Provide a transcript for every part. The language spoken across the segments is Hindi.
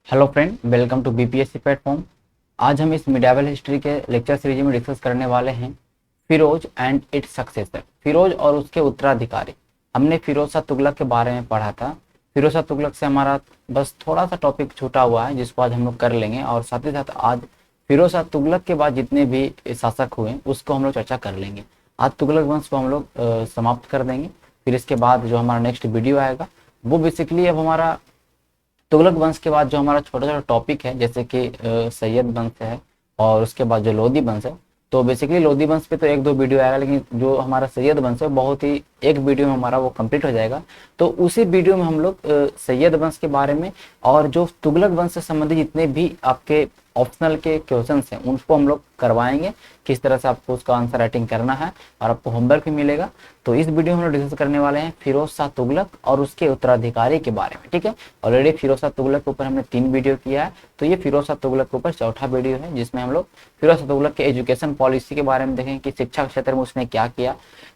Hello friend, welcome to BPSC platform. आज हम इस मिडावल हिस्ट्री के लेक्चर सीरीज में डिस्कस करने वाले हैं Firoz and its successor, Firoz और उसके उत्तराधिकारी। हमने फिरोज शाह तुगलक के बारे में पढ़ा था। फिरोज शाह तुगलक से हमारा बस थोड़ा सा टॉपिक छूटा हुआ है जिसको आज हम लोग कर लेंगे, और साथ ही साथ आज फिरोज शाह तुगलक के बाद जितने भी शासक हुए उसको हम लोग चर्चा कर लेंगे। आज तुगलक वंश को हम लोग समाप्त कर देंगे। फिर इसके बाद जो हमारा नेक्स्ट वीडियो आएगा वो बेसिकली अब हमारा तुगलक वंश के बाद जो हमारा छोटा छोटा टॉपिक है, जैसे कि सैयद वंश है और उसके बाद जो लोधी वंश है। तो बेसिकली लोधी वंश पे तो एक दो वीडियो आएगा, लेकिन जो हमारा सैयद वंश है बहुत ही एक वीडियो में हमारा वो कंप्लीट हो जाएगा। तो उसी वीडियो में हम लोग सैयद वंश के बारे में और जो तुगलक वंश से संबंधित जितने भी आपके ऑप्शनल के क्वेश्चंस हैं उनको हम लोग करवाएंगे, किस तरह से आपको उसका आंसर राइटिंग करना है, और आपको होमवर्क भी मिलेगा। तो इस वीडियो में हम लोग डिस्कस करने वाले हैं फिरोज शाह तुगलक और उसके उत्तराधिकारी के बारे में। ठीक है, ऑलरेडी फिरोज शाह तुगलक के ऊपर हमने 3 वीडियो किया है, तो ये फिरोज शाह तुगलक के ऊपर चौथा वीडियो है जिसमें हम लोग फिरोज शाह तुगलक के एजुकेशन पॉलिसी के बारे में देखेंगे कि शिक्षा के क्षेत्र में उसने क्या किया।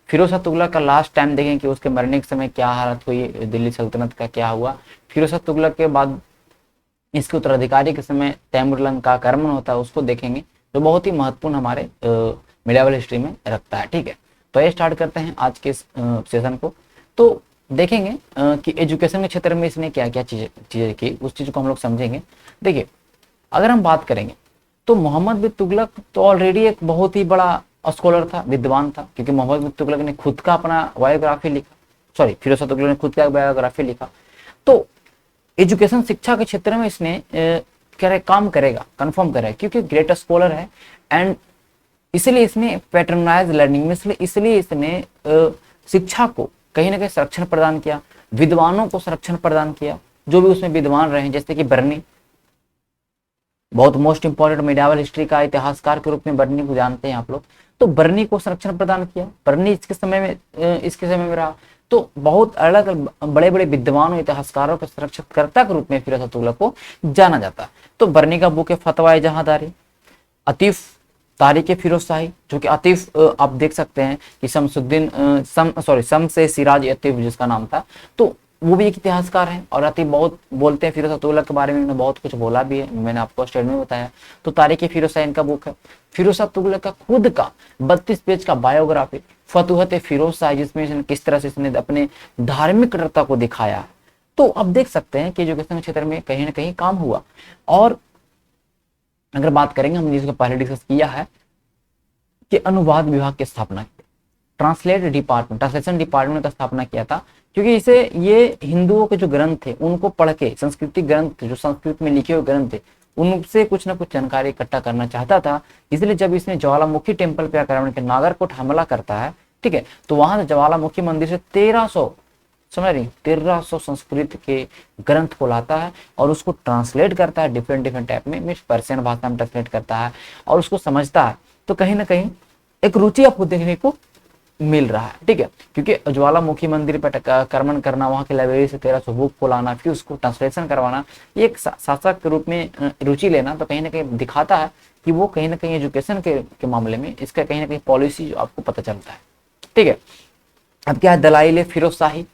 फिरोज शाह तुगलक का लास्ट टाइम देखेंगे कि उसके मरने के समय क्या हालत हुई, दिल्ली सल्तनत का क्या हुआ। फिरोज शाह तुगलक के बाद इसके उत्तराधिकारी के समय तैमूरलंग का आक्रमण होता है उसको देखेंगे, जो बहुत ही महत्वपूर्ण हमारे मिडावल हिस्ट्री में रखता है। ठीक है, तो ये स्टार्ट करते हैं आज के सेशन को। तो देखेंगे कि एजुकेशन के क्षेत्र में इसने क्या क्या चीजें की, उस चीज को हम लोग समझेंगे। देखिए, अगर हम बात करेंगे तो मोहम्मद बिन तुगलक तो ऑलरेडी एक बहुत ही बड़ा स्कॉलर था, विद्वान था, क्योंकि मोहम्मद बिन तुगलक ने खुद का अपना बायोग्राफी लिखा, सॉरी फिरोज शाह तुगलक ने खुद का बायोग्राफी लिखा। तो एजुकेशन शिक्षा के क्षेत्र में इसने काम करेगा, कंफर्म करेगा, क्योंकि ग्रेट स्कॉलर है। एंड इसलिए इसने पैटर्नाइज लर्निंग में इसलिए इसने शिक्षा को कहीं ना कहीं संरक्षण प्रदान किया, विद्वानों को संरक्षण प्रदान किया, जो भी उसमें विद्वान रहे, जैसे कि बर्नी, बहुत मोस्ट इंपॉर्टेंट मिडावल हिस्ट्री का इतिहासकार के रूप में बर्नी को जानते हैं आप लोग। तो बर्नी को संरक्षण प्रदान किया, बर्नी इसके समय में रहा। तो बहुत अलग बड़े बड़े विद्वानों इतिहासकारों के संरक्षणकर्ता के रूप में फिरोज शाह तुगलक को जाना जाता है। तो बर्नी का बुक है फतवा जहांदारी, अतीफ तारीख फिरोज शाही, जो कि अतीफ आप देख सकते हैं कि सम से सिराज अतीफ जिसका नाम था, तो वो भी एक इतिहासकार है और अतीफ बहुत बोलते हैं फिरोज शाह तुगलक के बारे में, उन्होंने बहुत कुछ बोला भी है, मैंने आपको स्टेट में बताया। तो तारीख फिरोज शाही इनका बुक है। फिरोज शाह तुगलक का खुद का 32 पेज का बायोग्राफी फतुहत फिरोज शाही, जिसमें इसने किस तरह से इसने अपने धार्मिक कट्टरता को दिखाया है। तो अब देख सकते हैं कि एजुकेशन क्षेत्र में कहीं ना कहीं काम हुआ। और अगर बात करेंगे, हमने जिसको पहले डिस्कस किया है कि अनुवाद विभाग की स्थापना की, ट्रांसलेशन डिपार्टमेंट का स्थापना किया था, क्योंकि इसे ये हिंदुओं के जो ग्रंथ थे उनको पढ़ के, सांस्कृतिक ग्रंथ जो संस्कृत में लिखे हुए ग्रंथ थे उनसे कुछ ना कुछ जानकारी इकट्ठा करना चाहता था। इसलिए जब इसने ज्वालामुखी टेम्पल पे आक्रमण के नागरकोट हमला करता है, ठीक है, तो वहां से ज्वालामुखी मंदिर से 1300, समझ रही, 1300 संस्कृत के ग्रंथ को लाता है और उसको ट्रांसलेट करता है डिफरेंट डिफरेंट टाइप में, मीन्स पर्शियन भाषा में ट्रांसलेट करता है और उसको समझता है। तो कहीं ना कहीं एक रुचि आपको देखने को मिल रहा है। ठीक है, क्योंकि ज्वालामुखी मंदिर पर आक्रमण करना, वहां की लाइब्रेरी से 1300 बुक को लाना, फिर उसको ट्रांसलेशन करवाना, ये एक शासक के रूप में रुचि लेना, तो कहीं ना कहीं दिखाता है कि वो कहीं ना कहीं एजुकेशन के मामले में इसका कहीं ना कहीं पॉलिसी जो आपको पता चलता है। ठीक है, अब क्या है दलाइल फिरोज शाही।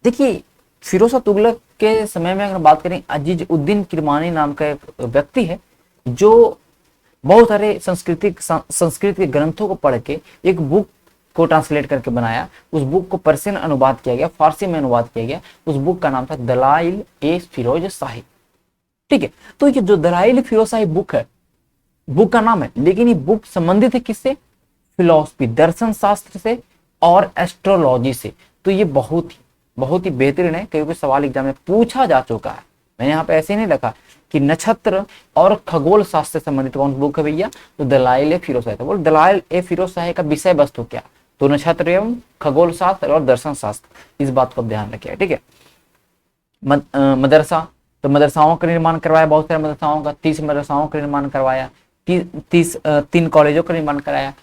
देखिए, फिरोज शाह तुगलक के समय में अगर बात करें, अजीज उद्दीन किरमानी नाम का एक व्यक्ति है जो बहुत सारे संस्कृत के ग्रंथों को पढ़ के एक बुक को ट्रांसलेट करके बनाया। उस बुक को पर्शियन अनुवाद किया गया, फारसी में अनुवाद किया गया। उस बुक का नाम था दलाइल ए फिरोज शाही। ठीक है, तो ये जो दलाइल फिरोज शाही बुक है, बुक का नाम है, लेकिन ये बुक संबंधित है किससे? फिलॉसफी, दर्शन शास्त्र से और एस्ट्रोलॉजी से। तो ये बहुत ही बेहतरीन है, कई सवाल एग्जाम में पूछा जा चुका है। मैंने यहाँ पे ऐसे नहीं लिखा कि नक्षत्र और खगोल शास्त्र से संबंधित कौन सी बुक है भैया, तो दलाइल ए फिरोज शाही। बोल दलाइल ए फिरोज शाही का विषय वस्तु क्या? तो नक्षत्र एवं खगोल शास्त्र और दर्शन शास्त्र, इस बात को ध्यान रखिए। ठीक है, मदरसा, तो मदरसाओं का निर्माण करवाया, बहुत सारे मदरसाओं का, 30 मदरसाओं का निर्माण करवाया, 3 कॉलेजों का निर्माण कराया।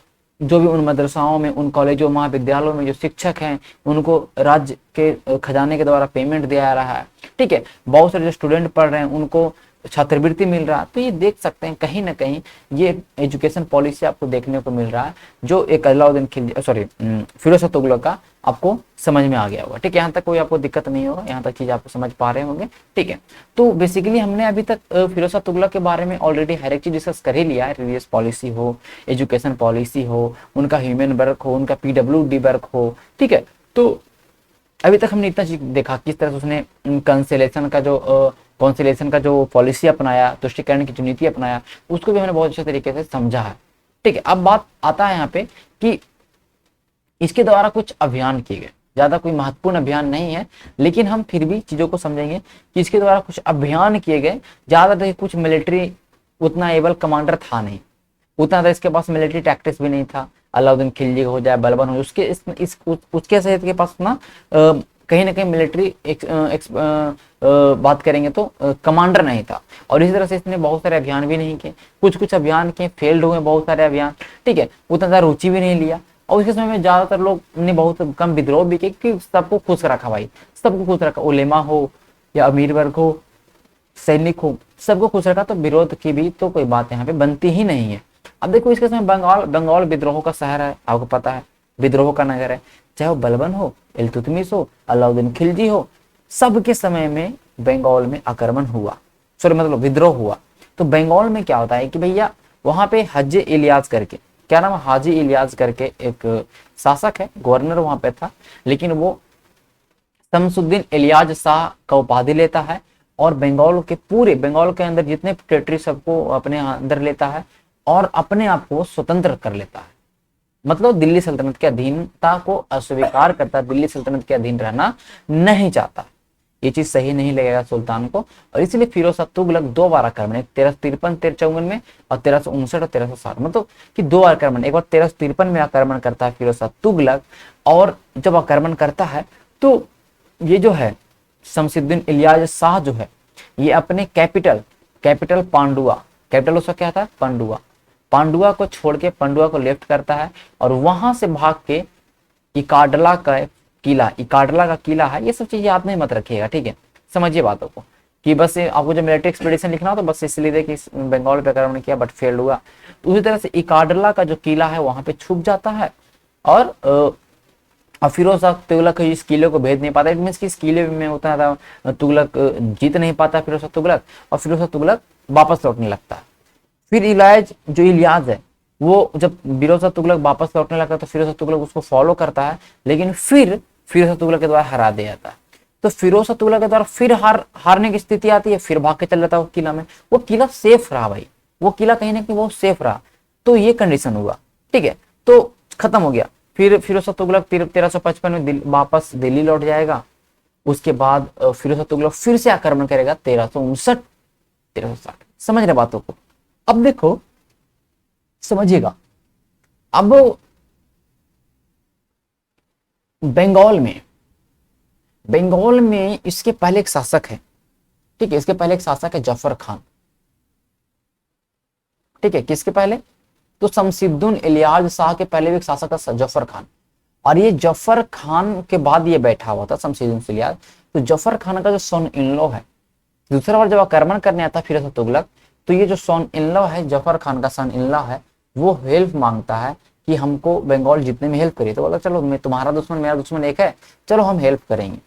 जो भी उन मदरसाओं में, उन कॉलेजों, महाविद्यालयों में जो शिक्षक हैं उनको राज्य के खजाने के द्वारा पेमेंट दिया जा रहा है। ठीक है, बहुत सारे जो स्टूडेंट पढ़ रहे हैं उनको छात्रवृत्ति मिल रहा है। तो ये देख सकते हैं कहीं ना कहीं ये एजुकेशन पॉलिसी आपको देखने को मिल रहा है जो एक अलाउद्दीन खिलजी फिरोज शाह तुगलक का आपको समझ में आ गया होगा। ठीक है, यहाँ तक कोई आपको दिक्कत नहीं होगा, यहाँ तक चीज आपको समझ पा रहे होंगे। ठीक है, तो बेसिकली हमने अभी तक फिरोज शाह तुगलक के बारे में ऑलरेडी हर एक चीज डिस्कस कर ही लिया है। रिलीजियस पॉलिसी हो, एजुकेशन पॉलिसी हो, उनका ह्यूमन वर्क हो, उनका PWD वर्क हो। ठीक है, तो अभी तक हमने इतना चीज देखा किस तरह से उसने कॉन्सिलेशन का जो पॉलिसी अपनाया, तुष्टिकरण की जो नीति अपनाया, उसको भी हमने बहुत अच्छे तरीके से समझा है। ठीक है, अब बात आता है यहाँ पे कि इसके द्वारा कुछ अभियान किए गए, ज्यादा कोई महत्वपूर्ण अभियान नहीं है, लेकिन हम फिर भी चीजों को समझेंगे कि इसके द्वारा कुछ अभियान किए गए। ज्यादा देखिए कुछ मिलिट्री उतना एबल कमांडर था नहीं, उतना तो इसके पास मिलिट्री टैक्टिक्स भी नहीं था। अलाउद्दीन खिलजी हो जाए, बलबन हो, उसके सहित के पास ना कहीं ना कहीं मिलिट्री बात करेंगे तो कमांडर नहीं था। और इसी तरह से इसने बहुत सारे अभियान भी नहीं किए, कुछ अभियान किए, फेल्ड हुए बहुत सारे अभियान। ठीक है, उतना ज्यादा रुचि भी नहीं लिया। और उसके समय में ज्यादातर लोग ने बहुत कम विद्रोह भी किए कि सबको खुश रखा भाई, सबको खुश रखा, उलेमा हो या अमीर वर्ग हो, सैनिक हो, सबको खुश रखा। तो विरोध की भी तो कोई बात यहाँ पे बनती ही नहीं है। अब देखो इसके समय बंगाल विद्रोह का शहर है, आपको पता है, विद्रोह का नगर है। चाहे वो बलबन हो, इल्तुतमिश हो, अलाउद्दीन खिलजी हो, सबके समय में बंगाल में आक्रमण हुआ, विद्रोह हुआ। तो बंगाल में क्या होता है कि भैया वहां पे हाजी इलियास करके, क्या नाम, हाजी इलियास करके एक शासक है, गवर्नर वहां पे था, लेकिन वो शमसुद्दीन इलियाज शाह का उपाधि लेता है और पूरे बंगाल के अंदर जितने टेरिटरी सबको अपने अंदर लेता है और अपने आप को स्वतंत्र कर लेता है। मतलब दिल्ली सल्तनत के अधीनता को अस्वीकार करता है, दिल्ली सल्तनत के अधीन रहना नहीं चाहता। ये चीज सही नहीं लगेगा सुल्तान को, और इसलिए फिरोज शाह तुगलक 2 बार आक्रमण, 1353 1354 में और 1359 और 1360, मतलब कि 2 आक्रमण। एक बार 1353 में आक्रमण करता है फिरोज शाह तुगलक, और जब आक्रमण करता है तो ये जो है शमसुद्दीन इलियास शाह जो है, ये अपने कैपिटल पांडुआ, कैपिटल उसका क्या था, पांडुआ को छोड़ के पांडुआ को लेफ्ट करता है और वहां से भाग के इकाडला का किला है। ये सब चीजें याद नहीं मत रखिएगा, ठीक है, समझिए बातों को कि बस आपको जब मिलिट्री एक्सपीडिशन लिखना हो तो बस इसलिए दे कि बंगाल पे आक्रमण किया बट फेल्ड हुआ। तो उसी तरह से इकाडला का जो किला है वहां पे छुप जाता है और फिरोज शाह तुगलक इस किले को भेज नहीं पाता। इट मींस कि इस किले में उतना था तुगलक जीत नहीं पाता फिरोज शाह तुगलक, और फिरोज शाह तुगलक वापस लौटने लगता है। फिर इलियाज है, वो जब फिरोज शाह तुगलक वापस लौटने लगता है तो फिरोज शाह तुगलक उसको फॉलो करता है, लेकिन फिर फिरोज शाह तुगलक के द्वारा हरा दिया जाता है। तो फिरोज शाह तुगलक के द्वारा फिर हारने की स्थिति आती है, फिर भाग के चल जाता है वो किला में। वो किला सेफ रहा भाई, वो किला कहीं ना कहीं वो सेफ रहा। तो ये कंडीशन हुआ, ठीक है, तो खत्म हो गया। फिर फिरोज शाह तुगलक 1355 में वापस दिल्ली लौट जाएगा। उसके बाद फिरोज शाह तुगलक फिर से आक्रमण करेगा 1359 1360। समझ रहे बातों को? अब देखो समझिएगा, अब बंगाल में इसके पहले एक शासक है, ठीक है, इसके पहले एक शासक है जफर खान, ठीक है, किसके पहले, तो शमसुद्दीन इलियास शाह के पहले भी एक शासक था जफर खान, और ये जफर खान के बाद ये बैठा हुआ था शमसुद्दीन इलियास। तो जफर खान का जो सन इन लॉ है, दूसरा बार जब आक्रमण करने आता फिरोज शाह तुगलक, तो ये जो सन इन लॉ है, जफर खान का सन इन लॉ है, वो हेल्प मांगता है कि हमको बंगाल जितने में हेल्प करिए। तो बोला चलो मैं तुम्हारा दुश्मन मेरा दुश्मन एक है, चलो हम हेल्प करेंगे।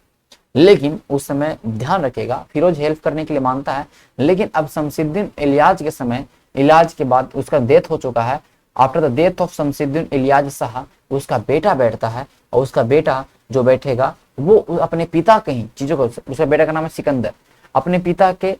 लेकिन उस समय ध्यान रखिएगा, फिरोज हेल्प करने के लिए मानता है, लेकिन अब शमसुद्दीन इलियास के समय, इलाज के बाद उसका डेथ हो चुका है। After the death of Shamsuddin Ilyas Shah उसका बेटा बैठता है, और उसका बेटा जो बैठेगा वो अपने पिता के ही चीजों को, उसका बेटा का नाम है सिकंदर, अपने पिता के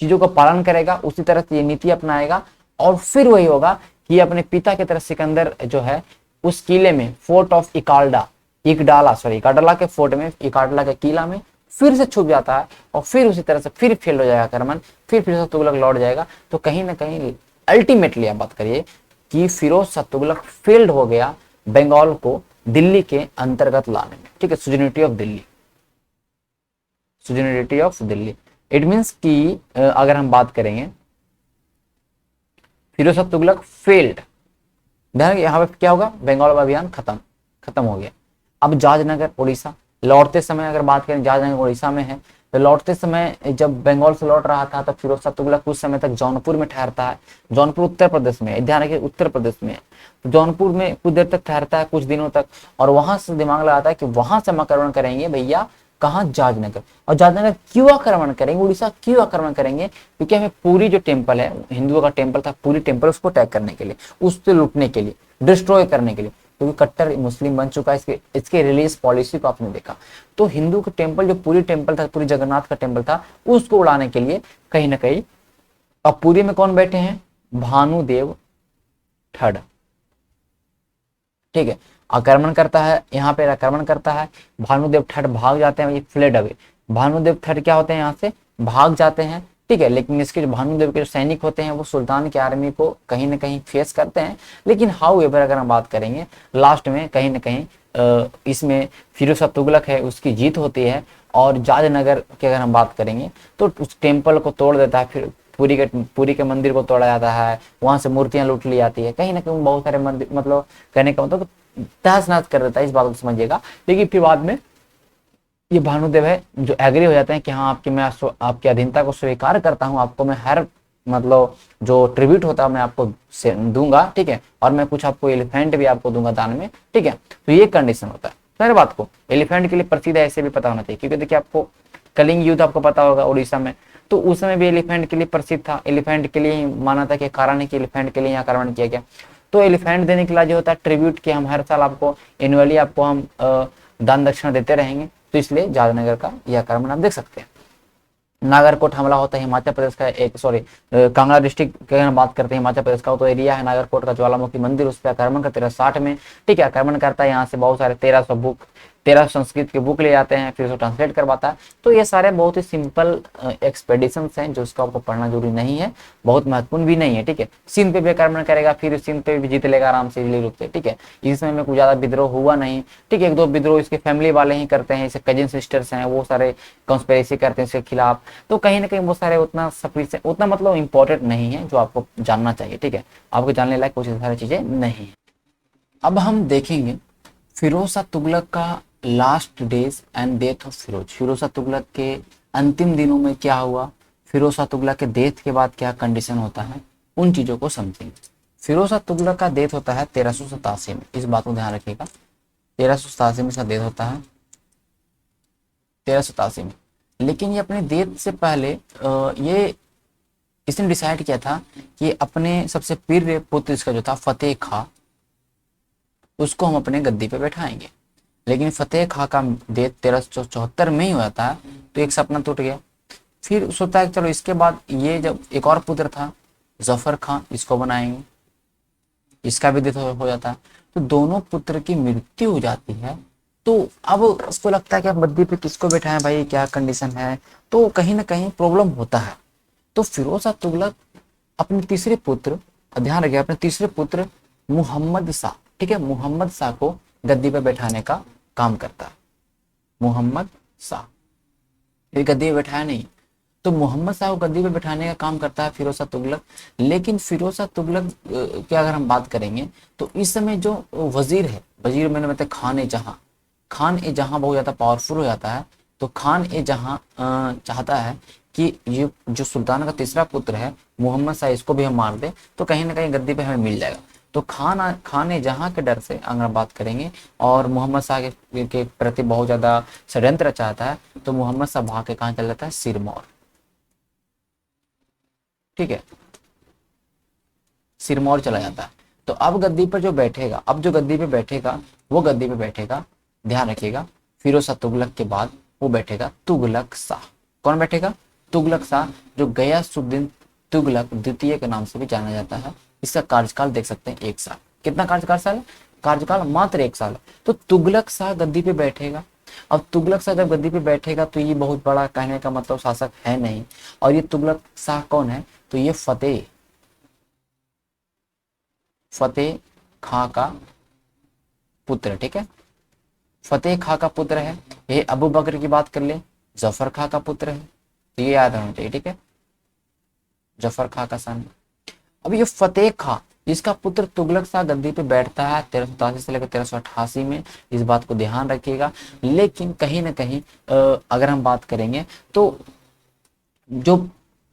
चीजों को पालन करेगा, उसी तरह से ये नीति अपनाएगा। और फिर वही होगा कि अपने पिता की तरह सिकंदर जो है उस किले में, फोर्ट ऑफ इकाडला के फोर्ट में, इकाडला के किला में फिर से छुप जाता है, और फिर उसी तरह से फिर फेल हो जाएगा आक्रमण, फिर शाह तुगलक लौट जाएगा। तो कहीं ना कहीं अल्टीमेटली आप बात करिए कि फिरोज शाह तुगलक फेल्ड हो गया बंगाल को दिल्ली के अंतर्गत लाने में, ठीक है, सुजनिटी ऑफ दिल्ली। इट मीन्स कि अगर हम बात करेंगे फिरोज शाह तुगलक फेल्ड, ध्यान यहाँ पे क्या होगा, बंगाल अभियान खत्म हो गया। अब जाजनगर उड़ीसा, लौटते समय अगर बात करें जाजनगर उड़ीसा में है, तो लौटते समय जब बंगाल से लौट रहा था तो फिरोज शाह तुगलक कुछ समय तक जौनपुर में ठहरता है। जौनपुर उत्तर प्रदेश में है, ध्यान रखिए उत्तर प्रदेश में है। तो जौनपुर में कुछ देर तक ठहरता है, कुछ दिनों तक, और वहां से दिमाग लगाता है कि वहां से हम आक्रमण करेंगे भैया, कहाँ, जाजनगर। और जाजनगर क्यों आक्रमण करेंगे, उड़ीसा क्यों आक्रमण करेंगे, क्योंकि हमें पूरी जो टेम्पल है, हिंदुओं का टेम्पल था, पूरी टेम्पल उसको अटैक करने के लिए, उससे लूटने के लिए, डिस्ट्रॉय करने के लिए, क्योंकि कट्टर मुस्लिम बन चुका है। इसके रिलीज पॉलिसी को आपने देखा। तो हिंदू का टेम्पल, जो पूरी टेम्पल था, पूरी जगन्नाथ का टेम्पल था, उसको उड़ाने के लिए कहीं ना कहीं। अब पुरी में कौन बैठे हैं, भानुदेव ठड, ठीक है, आक्रमण करता है, यहाँ पे आक्रमण करता है। भानुदेव ठड भाग जाते हैं, ये फ्लेड अवे। भानुदेव ठड क्या होते हैं, यहाँ से भाग जाते हैं, ठीक है। लेकिन इसके जो भानुदेव के जो सैनिक होते हैं वो सुल्तान की आर्मी को कहीं ना कहीं फेस करते हैं। लेकिन हाउ एवर अगर हम बात करेंगे, लास्ट में कहीं ना कहीं इसमें फिरोज शाह तुगलक है, उसकी जीत होती है। और जाजनगर की अगर हम बात करेंगे तो उस टेम्पल को तोड़ देता है, फिर पुरी के मंदिर को तोड़ा जाता है, वहां से मूर्तियां लूट ली जाती है, कहीं ना कहीं बहुत सारे मंदिर, मतलब कहने का मतलब तहस नहस कर देता है, इस बात को समझिएगा। लेकिन फिर बाद में ये भानुदेव है जो एग्री हो जाते हैं कि हाँ आपकी मैं आपकी अधीनता को स्वीकार करता हूँ, आपको मैं हर मतलब जो ट्रिब्यूट होता है मैं आपको दूंगा, ठीक है, और मैं कुछ आपको एलिफेंट भी आपको दूंगा दान में, ठीक है। तो ये कंडीशन होता है। सारी बात को एलिफेंट के लिए प्रसिद्ध है, ऐसे भी पता होना चाहिए, क्योंकि देखिए आपको कलिंग युद्ध आपको पता होगा उड़ीसा में, तो उस समय भी एलिफेंट के लिए प्रसिद्ध था, एलिफेंट के लिए ही माना था कि कारण है कि एलिफेंट के लिए आक्रमण किया गया। तो एलिफेंट देने के लिए जो होता है ट्रिब्यूट कि हम हर साल आपको एनुअली आपको हम दान दक्षिणा देते रहेंगे, तो इसलिए जाजनगर का यह आक्रमण आप देख सकते हैं। नागरकोट हमला होता है हिमाचल प्रदेश का एक, सॉरी कांगड़ा डिस्ट्रिक्ट की अगर बात करते हैं हिमाचल प्रदेश का, तो एरिया है नागरकोट का, ज्वालामुखी मंदिर, उस पर आक्रमण करते 1360 में, ठीक है, आक्रमण करता है। यहाँ से बहुत सारे 1300 संस्कृत के बुक ले जाते हैं, फिर उसको ट्रांसलेट करवाता है। तो ये सारे बहुत ही सिंपल एक्सपेडिशन हैं जो उसको आपको पढ़ना जरूरी नहीं है, बहुत महत्वपूर्ण भी नहीं है, ठीक है। सिंध पे भी आक्रमण करेगा, फिर सिंध पे भी जीत लेगा आराम से, इजली रूप से, ठीक है। इस समय में कुछ ज्यादा विद्रोह हुआ नहीं, ठीक है, एक दो विद्रोह इसके फैमिली वाले ही करते हैं, इसे कजिन सिस्टर्स हैं, वो सारे कॉन्स्पिरेसी करते हैं इसके खिलाफ। तो कहीं ना कहीं वो सारे उतना सफिशिएंट, उतना मतलब इंपॉर्टेंट नहीं है जो आपको जानना चाहिए, ठीक है। आपको जानने लायक कुछ सारी चीजें नहीं है। अब हम देखेंगे फिरोज शाह तुगलक का last days and death of Firoz. Firoz Shah Tughlaq के अंतिम दिनों में क्या हुआ, फिरोज शाह तुगलक के डेथ के बाद क्या कंडीशन होता है, उन चीजों को समझेंगे। फिरोज शाह तुगलक का डेथ होता है 1387 में, इस बात को ध्यान रखिएगा, 1387 में इसका डेथ होता है, 1387 में। लेकिन ये अपने डेथ से पहले ये इसने डिसाइड किया था कि अपने सबसे प्रिय पुत्र इसका जो था फतेह खां, उसको हम अपने गद्दी पे बैठाएंगे। लेकिन फतेह खां का डेथ 1374 में ही हो जाता है, तो एक सपना टूट गया। फिर सोचता है चलो इसके बाद ये जब एक और पुत्र था जफर खां, इसको बनाएंगे, इसका भी डेथ हो जाता है। तो दोनों पुत्र की मृत्यु हो जाती है। तो अब उसको लगता है कि अब गद्दी पे किसको बैठाएं भाई, क्या कंडीशन है, तो कहीं ना कहीं प्रॉब्लम होता है। तो फिरोज शाह तुगलक अपने तीसरे पुत्र, ध्यान रखिए, अपने तीसरे पुत्र मुहम्मद शाह, ठीक है, मुहम्मद शाह को गद्दी पे बैठाने का काम करता है। मुहम्मद शाह, ये गद्दी पे बैठाया नहीं, तो मोहम्मद शाह को गद्दी पे बैठाने का काम करता है फिरोज शाह तुगलक। लेकिन फिरोज शाह तुगलक की अगर हम बात करेंगे तो इस समय जो वजीर है, वजीर मैंने बताया खान ए जहां, खान ए जहां बहुत ज्यादा पावरफुल हो जाता है। तो खान ए जहां चाहता है कि ये जो सुल्तान का तीसरा पुत्र है मोहम्मद शाह, इसको भी हम मार दे तो कहीं ना कहीं गद्दी पे हमें मिल जाएगा। तो खान ए जहां के डर से अगर बात करेंगे और मोहम्मद शाह के प्रति बहुत ज्यादा षड्यंत्र चाहता है, तो मोहम्मद शाह भाग के कहाँ चल जाता है, सिरमौर, ठीक है, सिरमौर चला जाता है। तो अब गद्दी पर जो बैठेगा, अब जो गद्दी पे बैठेगा वो गद्दी पे बैठेगा, ध्यान रखिएगा, फिरोज शाह तुगलक के बाद वो बैठेगा तुगलक शाह। कौन बैठेगा, तुगलक शाह, जो गयासुद्दीन तुगलक द्वितीय के नाम से भी जाना जाता है। इसका कार्यकाल देख सकते हैं 1 साल। कितना कार्यकाल साल है, कार्यकाल मात्र 1 साल। तो तुगलक शाह गद्दी पे बैठेगा। अब तुगलक शाह जब गद्दी पे बैठेगा तो ये बहुत बड़ा, कहने का मतलब शासक है नहीं। और ये तुगलक शाह कौन है, तो ये फतेह खां का पुत्र, ठीक है, फतेह खां का पुत्र है। ये अबू बकर की बात कर ले, जफर खां का पुत्र है, तो ये याद होना चाहिए, ठीक है, जफर खां का सन। अब ये फतेह खां, इसका पुत्र तुगलक शाह गद्दी पे बैठता है 1387 से लेकर 1388 में, इस बात को ध्यान रखिएगा। लेकिन कहीं ना कहीं अगर हम बात करेंगे तो जो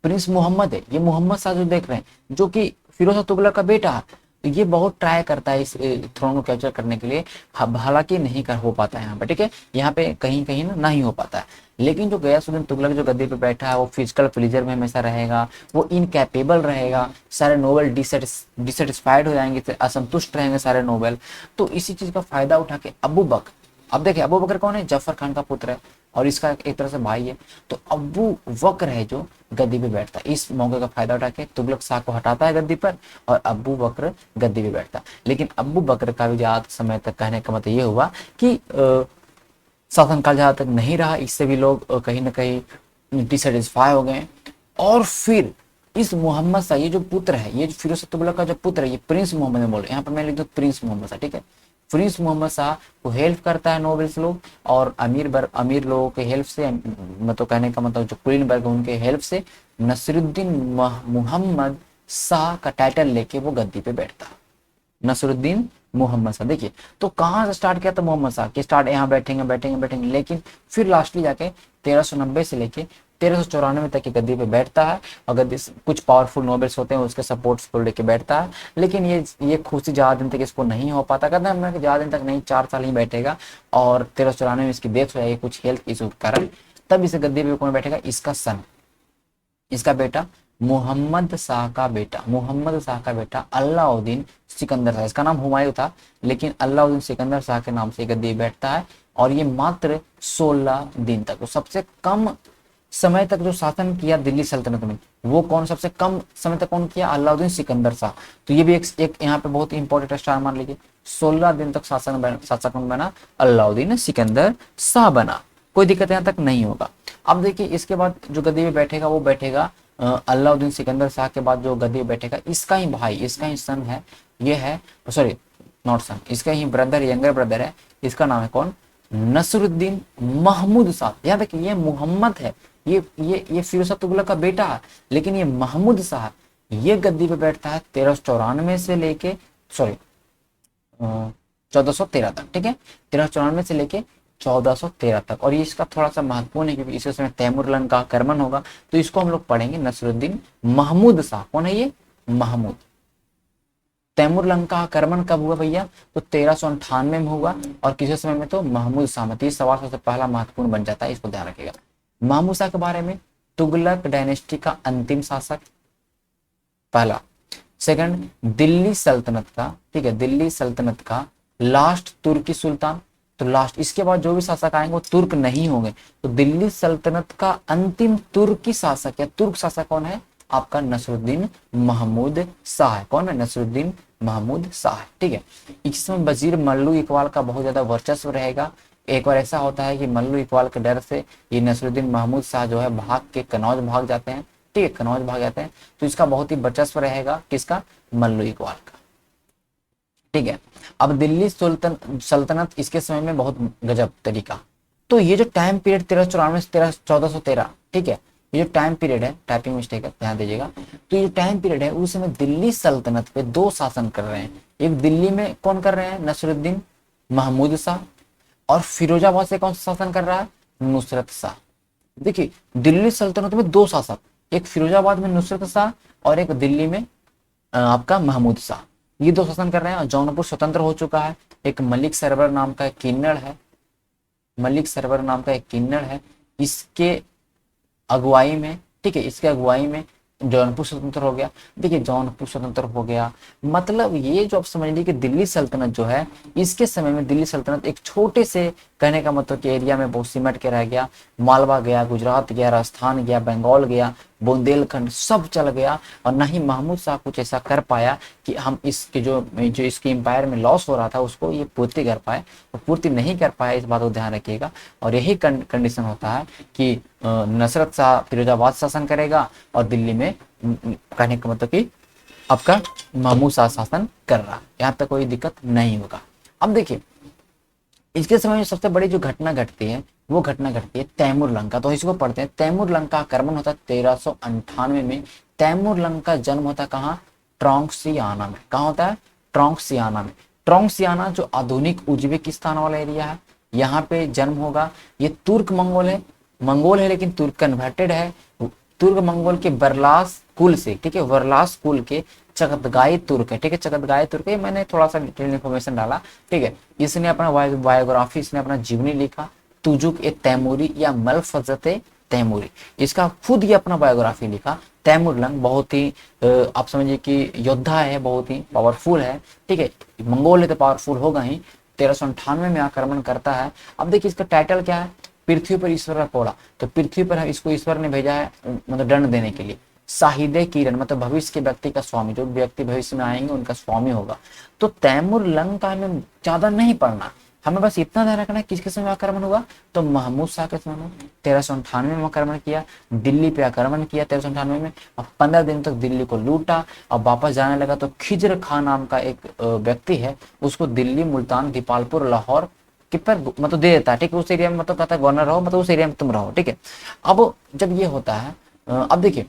प्रिंस मोहम्मद है, ये मोहम्मद शाह जो देख रहे हैं, जो कि फिरोज शाह तुगलक का बेटा है, तो ये बहुत ट्राई करता है इस थ्रोन को कैप्चर करने के लिए, हालांकि नहीं कर हो पाता है यहाँ पे, ठीक है, यहाँ पे कहीं कहीं ना नहीं हो पाता है। लेकिन जो गयासुद्दीन तुगलक जो गद्दी पे बैठा है वो फिजिकल प्लेजर में हमेशा रहेगा, वो इनकैपेबल रहेगा, सारे नोबल डिससेटिस्फाइड हो जाएंगे, असंतुष्ट रहेंगे सारे नोबल। तो इसी चीज का फायदा उठा के अबू बकर, अब देखिए अबू बकर कौन है, जफर खान का पुत्र है और इसका एक तरह से भाई है, तो अबू बकर है जो गद्दी पे बैठता है। इस मौके का फायदा उठा के तुगलक शाह को हटाता है गद्दी पर और अबू बकर गद्दी पे बैठता है। लेकिन अबू बकर का भी ज्यादा समय तक, कहने का मतलब ये हुआ कि शासनकाल ज्यादा तक नहीं रहा, इससे भी लोग कहीं ना कहीं डिससेटिस्फाई हो गए। और फिर इस मोहम्मद शाह, ये जो पुत्र है, ये फिरोज शाह तुगलक का जो पुत्र है, ये प्रिंस मोहम्मद में बोल रहे हैं, यहाँ पर मैं लिख दूं प्रिंस मोहम्मद शाह, ठीक है। प्रिंस मोहम्मद शाह को हेल्प करता है नोबल्स लोग, और अमीर लोगों के हेल्प से, मतलब कहने का मतलब जो कुलीन वर्ग उनके हेल्प से नसरुद्दीन मोहम्मद शाह का टाइटल लेके वो गद्दी पे बैठता है। नसरुद्दीन मोहम्मद शाह, देखिए तो कहाँ से स्टार्ट किया था मोहम्मद शाह के, स्टार्ट यहाँ बैठेंगे, लेकिन फिर लास्टली जाके 1390 से लेके 1394 तक की गद्दी पे बैठता है। और गद्दी कुछ पावरफुल नोबल्स होते हैं उसके सपोर्ट्स को लेके बैठता है, लेकिन ये खुशी ज्यादा दिन तक इसको नहीं हो पाता, कहते हैं ज्यादा दिन तक नहीं, 4 साल ही बैठेगा, और 1394 में इसकी डेथ हो जाएगी कुछ हेल्थ इशू के कारण। तब इसे गद्दी पे कौन बैठेगा, इसका सन, इसका बेटा मोहम्मद शाह का बेटा अलाउद्दीन सिकंदर शाह, इसका नाम हुमायूं था लेकिन अलाउद्दीन सिकंदर शाह के नाम से गद्दी बैठता है। और ये मात्र 16 दिन तक, तो सबसे कम समय तक जो शासन किया दिल्ली सल्तनत में, वो कौन सबसे कम समय तक कौन किया, अलाउद्दीन सिकंदर शाह। तो ये भी एक यहाँ पे बहुत इंपॉर्टेंट स्टार मान लीजिए, 16 दिन तक शासक बना अलाउद्दीन सिकंदर शाह बना, कोई दिक्कत यहाँ तक नहीं होगा। अब देखिए इसके बाद जो गद्दी पे बैठेगा वो बैठेगा अलाउद्दीन सिकंदर शाह के बाद जो गद्दी पे बैठेगा इसका ही भाई, इसका ही सन है, ये है सॉरी नॉट सन, इसका ही ब्रदर, यंगर ब्रदर है, इसका नाम है कौन, नसरुद्दीन महमूद शाह। याद रखिए ये मोहम्मद है, ये फिरोज शाह तुगलक का बेटा है, लेकिन ये महमूद शाह ये गद्दी पे बैठता है 1394 से लेके 1413 तक, ठीक है, 1394 से लेके 1413 तक। और ये इसका थोड़ा सा महत्वपूर्ण है क्योंकि इसी समय तैमूरलंग का आक्रमण होगा, तो इसको हम लोग पढ़ेंगे नसरुद्दीन महमूद शाह। कौन है ये, महमूद। तैमूरलंग का आक्रमण कब हुआ भैया, तो 1398 में हुआ, और किसी समय में तो महमूद शाह में। ये सवाल सबसे पहला महत्वपूर्ण बन जाता है, इसको ध्यान रखिएगा। महमूद शाह के बारे में, तुगलक डायनेस्टी का अंतिम शासक पहला। सेकंड, दिल्ली सल्तनत का, ठीक है, दिल्ली सल्तनत का लास्ट तुर्की सुल्तान, तो लास्ट, इसके बाद जो भी शासक आएंगे वो तुर्क नहीं होंगे, तो दिल्ली सल्तनत का अंतिम तुर्की शासक या तुर्क शासक कौन है, आपका नसरुद्दीन महमूद शाह है। कौन है, नसरुद्दीन महमूद शाह है, ठीक है। इस समय वजीर मल्लू इकबाल का बहुत ज्यादा वर्चस्व रहेगा। एक बार ऐसा होता है कि मल्लू इकबाल के डर से ये नसरुद्दीन महमूद शाह जो है भाग के कनौज भाग जाते हैं, ठीक है, कनौज भाग जाते हैं, तो इसका बहुत ही वर्चस्व रहेगा, किसका, मल्लू इकबाल का, ठीक है। अब दिल्ली सल्तनत इसके समय में बहुत गजब तरीका, तो ये जो टाइम पीरियड 1394 से 1413, ठीक है, ये जो टाइम पीरियड है, टाइपिंग मिस्टेक है ध्यान दीजिएगा, तो ये टाइम पीरियड है उस समय दिल्ली सल्तनत पे दो शासन कर रहे हैं। एक दिल्ली में कौन कर रहे हैं, नसरुद्दीन महमूद शाह, और फिरोजाबाद से कौन सा शासन कर रहा है, नुसरत शाह। देखिए दिल्ली सल्तनत में दो शासक, एक फिरोजाबाद में नुसरत शाह और एक दिल्ली में आपका महमूद शाह, ये दो शासन कर रहे हैं। और जौनपुर स्वतंत्र हो चुका है, एक मलिक सरवर नाम का एक किन्नर है, मलिक सरवर नाम का एक किन्नर है, इसके अगुवाई में, ठीक है, इसके अगुवाई में जौनपुर स्वतंत्र हो गया। देखिए जौनपुर स्वतंत्र हो गया मतलब ये जो आप समझ लीजिए कि दिल्ली सल्तनत जो है, इसके समय में दिल्ली सल्तनत एक छोटे से, कहने का मतलब कि एरिया में बहुत सिमट के रह गया। मालवा गया, गुजरात गया, राजस्थान गया, बंगाल गया, बुंदेलखंड सब चल गया, और ना ही महमूद शाह कुछ ऐसा कर पाया कि हम इसके जो इसके एम्पायर में लॉस हो रहा था उसको ये पूर्ति कर पाए, और पूर्ति नहीं कर पाए, इस बात को ध्यान रखिएगा। और यही कंडीशन होता है कि नसरत शाह फिरोजाबाद शासन करेगा और दिल्ली में कहने का मतलब कि आपका महमूद शाह शासन कर रहा, यहाँ तक कोई दिक्कत नहीं होगा। अब देखिए इसके समय में सबसे बड़ी जो घटना घटती है वो घटना घटती है तैमूरलंग का, तो इसको पढ़ते हैं। तैमूरलंग का आक्रमण होता है 1398 में। तैमूरलंग का जन्म होता कहाँ, ट्रोंक्सियाना में। कहाँ होता है? ट्रोंक्सियाना में। ट्रोंक्सियाना जो आधुनिक उज्बेकिस्तान वाला एरिया है, यहाँ पे जन्म होगा। ये तुर्क मंगोल है, मंगोल है लेकिन तुर्क कन्वर्टेड है। तुर्क मंगोल के बरलास कुल से, ठीक है, वरलास कुल के चगतगाई तुर्क है, ठीक है, चगतगाई तुर्क है। मैंने थोड़ा सा डिटेल इन्फॉर्मेशन डाला, ठीक है। इसने अपना बायोग्राफी, इसने अपना जीवनी लिखा, तुजुक ए तैमूरी या मलफजत तैमूरी, इसका खुद ही अपना बायोग्राफी लिखा। तैमूर लंग बहुत ही आप समझिए कि योद्धा है, बहुत ही पावरफुल है, ठीक है। मंगोल है तो पावरफुल होगा ही। 1398 में आक्रमण करता है। अब देखिए इसका टाइटल क्या है? पृथ्वी पर ईश्वर का कोड़ा। तो पृथ्वी पर इसको ईश्वर ने भेजा है मतलब दंड देने के लिए। शाहिदे किरण मतलब भविष्य के व्यक्ति का स्वामी, जो व्यक्ति भविष्य में आएंगे उनका स्वामी होगा। तो तैमूर लंग का हमें ज्यादा नहीं पढ़ना, हमें बस इतना ध्यान रखना है किसके समय आक्रमण हुआ। तो महमूद शाह के समय में 1398 में आक्रमण किया, दिल्ली पे आक्रमण किया 1398 में, और 15 दिन तक दिल्ली को लूटा और वापस जाने लगा। तो खिज्र खान नाम का एक व्यक्ति है, उसको दिल्ली, मुल्तान, दीपालपुर, लाहौर के पर मतलब दे देता है, ठीक है। उस एरिया में मतलब कहता है गवर्नर रहो, मतलब उस एरिया में तुम रहो, ठीक है। अब जब ये होता है, अब देखिए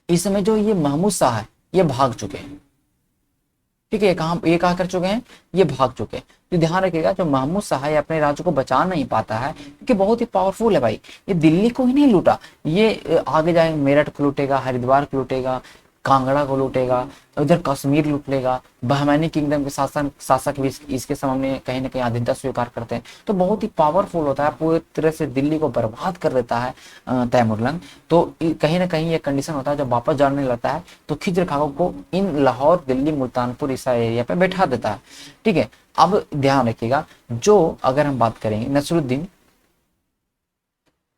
इस समय जो ये महमूद शाह है ये भाग चुके हैं, ठीक है। ये कहा कर चुके हैं, ये भाग चुके हैं। तो ध्यान रखिएगा जो महमूद शाह है अपने राज्य को बचा नहीं पाता है, क्योंकि बहुत ही पावरफुल है भाई। ये दिल्ली को ही नहीं लूटा, ये आगे जाएंगे मेरठ को लूटेगा, हरिद्वार को लूटेगा, कांगड़ा को लूटेगा, उधर कश्मीर लूट लेगा। बहमानी किंगडम के शासक भी इसके सामने कहीं ना कहीं अधीनता स्वीकार करते हैं। तो बहुत ही पावरफुल होता है, पूरी तरह से दिल्ली को बर्बाद कर देता है तैमूर लंग। तो कहीं ना कहीं ये कंडीशन होता है, जब वापस जाने लगता है तो खिज्र खान को इन लाहौर, दिल्ली, मुल्तानपुर इस एरिया पे बैठा देता है, ठीक है। अब ध्यान रखिएगा, जो अगर हम बात करेंगे नसरुद्दीन,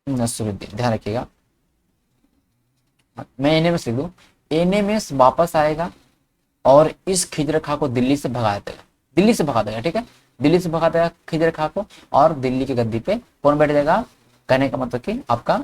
ध्यान रखिएगा, मैं इन्हें में लिख दूं, एनेमेस वापस आएगा और इस खिज्र खां को दिल्ली से भगा देगा, दिल्ली से भगा देगा, ठीक है। दिल्ली से भगा देगा खिज्र खां को, और दिल्ली की गद्दी पे कौन बैठ जाएगा? कहने का मतलब कि आपका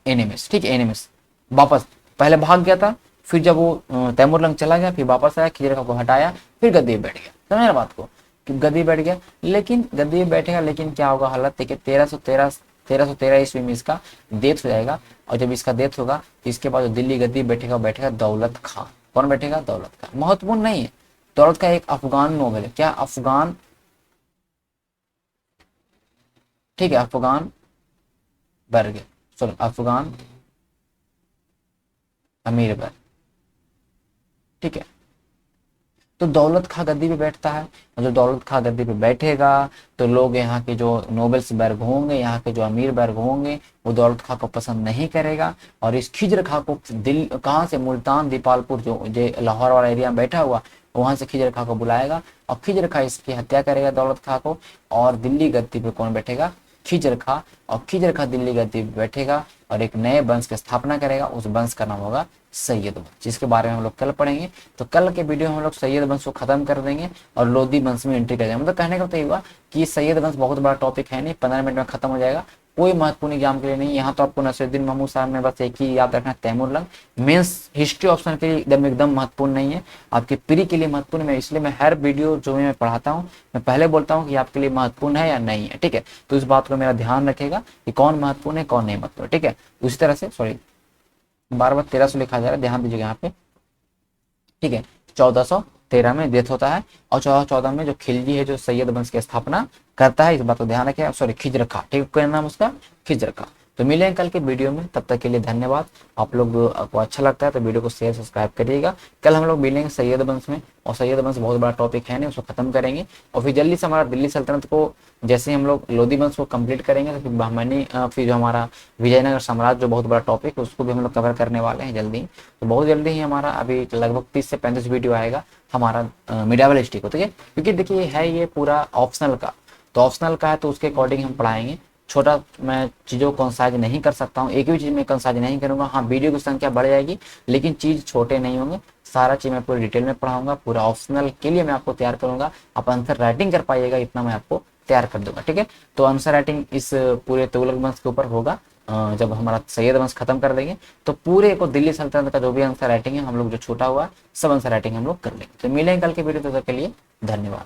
एनेमेस, ठीक है। एनेमेस वापस, पहले भाग गया था, फिर जब वो तैमूर लंग चला गया, फिर वापस आया, खिज्र खां को हटाया, फिर गद्दी पे बैठ गया। समझ ना बात को, कि गद्दी बैठ गया, लेकिन गद्दी पे बैठेगा, लेकिन क्या होगा हालत? देखिए 1313 ईस्वी में इसका डेथ हो जाएगा। और जब इसका डेथ होगा, इसके बाद जो दिल्ली गद्दी बैठेगा दौलत खां। कौन बैठेगा? दौलत खां। महत्वपूर्ण नहीं है, दौलत खां एक अफगान नोबल है। क्या? अफगान, ठीक है, अफगान बर्ग, सॉरी अफगान अमीर बर्ग, ठीक है। तो दौलत खां गद्दी पे बैठता है, और जब दौलत खां गद्दी पे बैठेगा तो लोग यहाँ के जो नोबल्स वर्ग होंगे, यहाँ के जो अमीर वर्ग होंगे, वो दौलत खां को पसंद नहीं करेगा। और इस खिज्र खां को कहाँ से? मुल्तान, दीपालपुर, जो लाहौर वाला एरिया में बैठा हुआ, वहां से खिज्र खां को बुलाएगा, और खिज्र खां इसकी हत्या करेगा दौलत खां को। और दिल्ली गद्दी पे कौन बैठेगा? खिज्र खां। और खिज्र खां दिल्ली गद्दी पे बैठेगा और एक नए वंश की स्थापना करेगा। उस वंश का नाम होगा सैयद वंश, जिसके बारे में हम लोग कल पढ़ेंगे। तो कल के वीडियो में हम लोग सैयद वंश को खत्म कर देंगे और लोधी वंश में एंट्री कर जाएंगे। मतलब कहने का तो ये हुआ कि सैयद वंश बहुत बड़ा टॉपिक है नहीं, 15 मिनट में खत्म हो जाएगा, कोई महत्वपूर्ण एग्जाम के लिए नहीं। यहाँ तो आपको नसीरुद्दीन महमूद साहब में बस एक ही याद रखना है, Timur Lang. Mains history option के लिए एकदम महत्वपूर्ण नहीं है, आपके प्री के लिए महत्वपूर्ण है। इसलिए मैं हर वीडियो जो मैं पढ़ाता हूँ, मैं पहले बोलता हूँ कि आपके लिए महत्वपूर्ण है या नहीं है, ठीक है। तो इस बात को मेरा ध्यान रखेगा कि कौन महत्वपूर्ण है, कौन नहीं महत्वपूर्ण, ठीक है। उसी तरह से, सॉरी, बार 1300 लिखा जा रहा है, ध्यान दीजिएगा यहाँ पे, ठीक है। 1413 में डेथ होता है, और 1414 में जो खिलजी है जो सैयद वंश की स्थापना करता है, इस बात को ध्यान रखें। सॉरी, खिज्र खां, ठीक है, क्या नाम उसका? खिज्र खां। तो मिलेंगे कल के वीडियो में, तब तक के लिए धन्यवाद। आप लोग को अच्छा लगता है तो वीडियो को शेयर सब्सक्राइब करिएगा। कल हम लोग मिलेंगे सैयद वंश में, और सैयद वंश बहुत बड़ा टॉपिक है नहीं, उसको खत्म करेंगे। और फिर जल्दी से हमारा दिल्ली सल्तनत को, जैसे हम लोग लोधी वंश को कंप्लीट करेंगे, तो फिर बहमानी, फिर जो हमारा विजयनगर साम्राज्य जो बहुत बड़ा टॉपिक है, उसको भी हम लोग कवर करने वाले हैं जल्दी। तो बहुत जल्दी ही हमारा अभी लगभग 30 से 35 वीडियो आएगा हमारा मिडावल हिस्ट्री को, ठीक है। क्योंकि देखिए है ये पूरा ऑप्शनल का, तो ऑप्शनल का है तो उसके अकॉर्डिंग हम पढ़ाएंगे। छोटा मैं चीज़ों को कंसाइज नहीं कर सकता हूँ, एक भी चीज़ में कंसाइज नहीं करूँगा। हाँ, वीडियो की संख्या बढ़ जाएगी, लेकिन चीज़ छोटे नहीं होंगे। सारा चीज़ मैं पूरी डिटेल में पढ़ाऊंगा, पूरा ऑप्शनल के लिए मैं आपको तैयार करूंगा। आप आंसर राइटिंग कर पाइएगा, इतना मैं आपको तैयार कर दूंगा, ठीक है। तो आंसर राइटिंग इस पूरे तुगलक वंश के ऊपर होगा। जब हमारा सैयद वंश खत्म कर देंगे तो पूरे को दिल्ली सल्तनत का जो भी आंसर राइटिंग है हम लोग, जो छूटा हुआ सब आंसर राइटिंग हम लोग कर लेंगे। तो मिलेंगे कल के वीडियो, तब तक के लिए धन्यवाद।